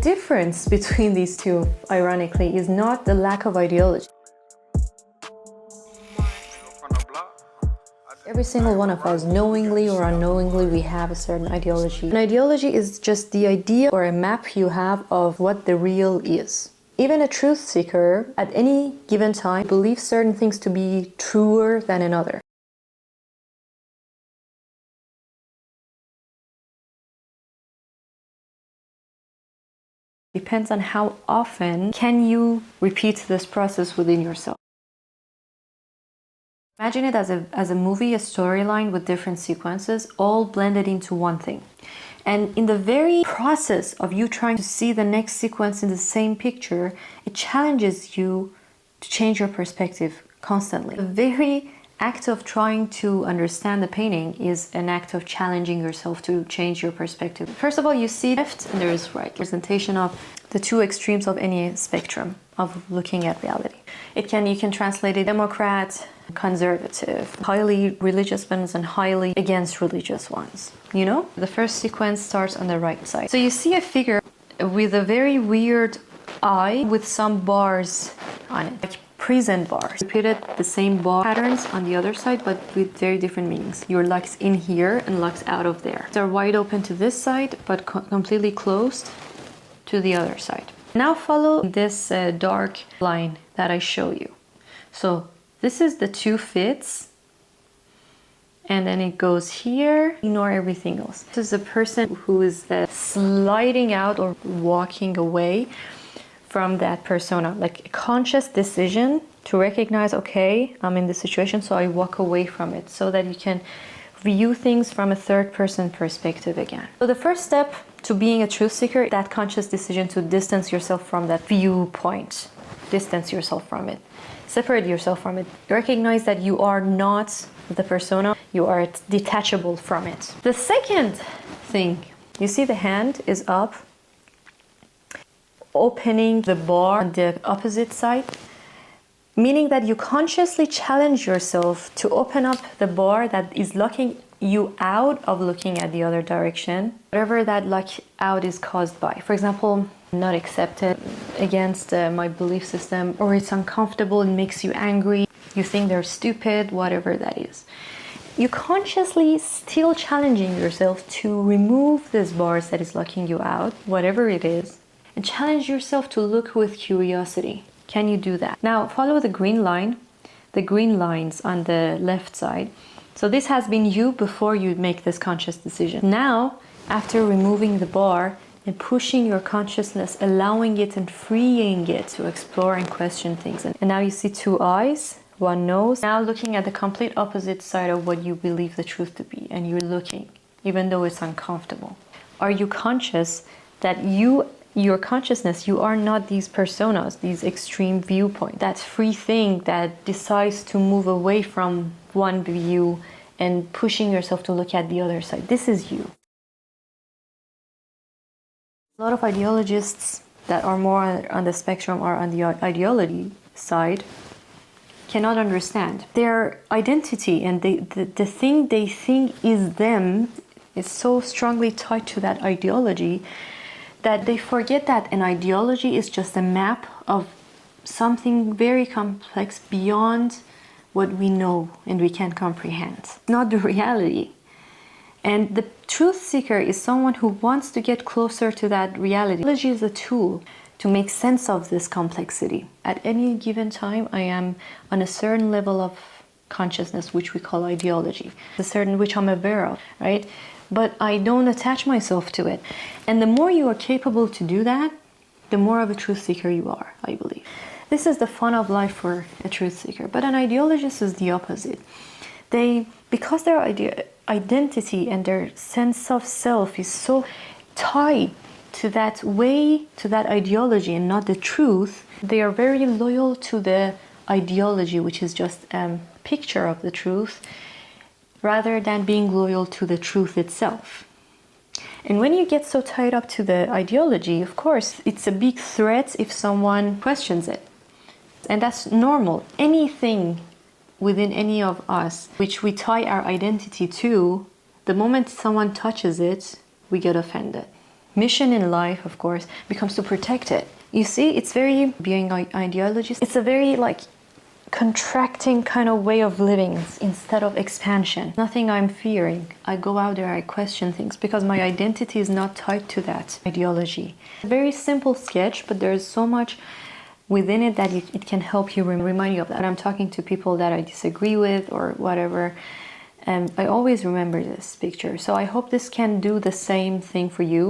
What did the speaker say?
Difference between these two, ironically, is not the lack of ideology. Every single one of us, knowingly or unknowingly, we have a certain ideology. An ideology is just the idea or a map you have of what the real is. Even a truth seeker, at any given time, believes certain things to be truer than another. Depends on how often can you repeat this process within yourself. Imagine it as a movie, a storyline with different sequences, all blended into one thing. And in the very process of you trying to see the next sequence in the same picture, it challenges you to change your perspective constantly. The very act of trying to understand the painting is an act of challenging yourself to change your perspective. First of all, you see left and there is right. Representation of the two extremes of any spectrum of looking at reality. You can translate it Democrat, conservative, highly religious ones and highly against religious ones. You know? The first sequence starts on the right side. So you see a figure with a very weird eye with some bars on it, like prison bars. Repeated the same bar patterns on the other side, but with very different meanings. Your luck's in here and luck's out of there. They're wide open to this side, but completely closed to the other side. Now follow this dark line that I show you. So this is the two fits, and then it goes here. Ignore everything else. This is a person who is sliding out or walking away from that persona, like a conscious decision to recognize, okay, I'm in this situation, so I walk away from it, so that you can view things from a third person perspective again. So the first step to being a truth seeker, that conscious decision to distance yourself from that viewpoint, distance yourself from it, separate yourself from it, recognize that you are not the persona, you are detachable from it. The second thing, you see the hand is up, opening the bar on the opposite side, meaning that you consciously challenge yourself to open up the bar that is locking you out of looking at the other direction, whatever that lock out is caused by. For example, not accepted, against my belief system, or it's uncomfortable and makes you angry, you think they're stupid, whatever that is. You consciously still challenging yourself to remove these bars that is locking you out, whatever it is, and challenge yourself to look with curiosity. Can you do that? Now follow the green line, the green lines on the left side. So this has been you before you make this conscious decision. Now, after removing the bar and pushing your consciousness, allowing it and freeing it to explore and question things. And now you see two eyes, one nose. Now looking at the complete opposite side of what you believe the truth to be, and you're looking, even though it's uncomfortable. Are you conscious that your consciousness, you are not these personas, these extreme viewpoints, that free thing that decides to move away from one view and pushing yourself to look at the other side? This is you. A lot of ideologists that are more on the spectrum or on the ideology side cannot understand. Their identity and the thing they think is them is so strongly tied to that ideology that they forget that an ideology is just a map of something very complex beyond what we know and we can comprehend. Not the reality. And the truth seeker is someone who wants to get closer to that reality. Ideology is a tool to make sense of this complexity. At any given time, I am on a certain level of consciousness, which we call ideology, a certain which I'm aware of, right? But I don't attach myself to it. And the more you are capable to do that, the more of a truth seeker you are, I believe. This is the fun of life for a truth seeker. But an ideologist is the opposite. Because their identity and their sense of self is so tied to that way, to that ideology and not the truth, they are very loyal to the ideology, which is just a picture of the truth, rather than being loyal to the truth itself. And when you get so tied up to the ideology, of course, it's a big threat if someone questions it. And that's normal. Anything within any of us which we tie our identity to, the moment someone touches it, we get offended. mission in life, of course, becomes to protect it. You see, it's very, being ideologist, it's a very like contracting kind of way of living instead of expansion. Nothing I'm fearing. I go out there, I question things because my identity is not tied to that ideology. A very simple sketch, but there's so much within it that it can help you remind you of that. I'm talking to people that I disagree with or whatever, and I always remember this picture. So I hope this can do the same thing for you.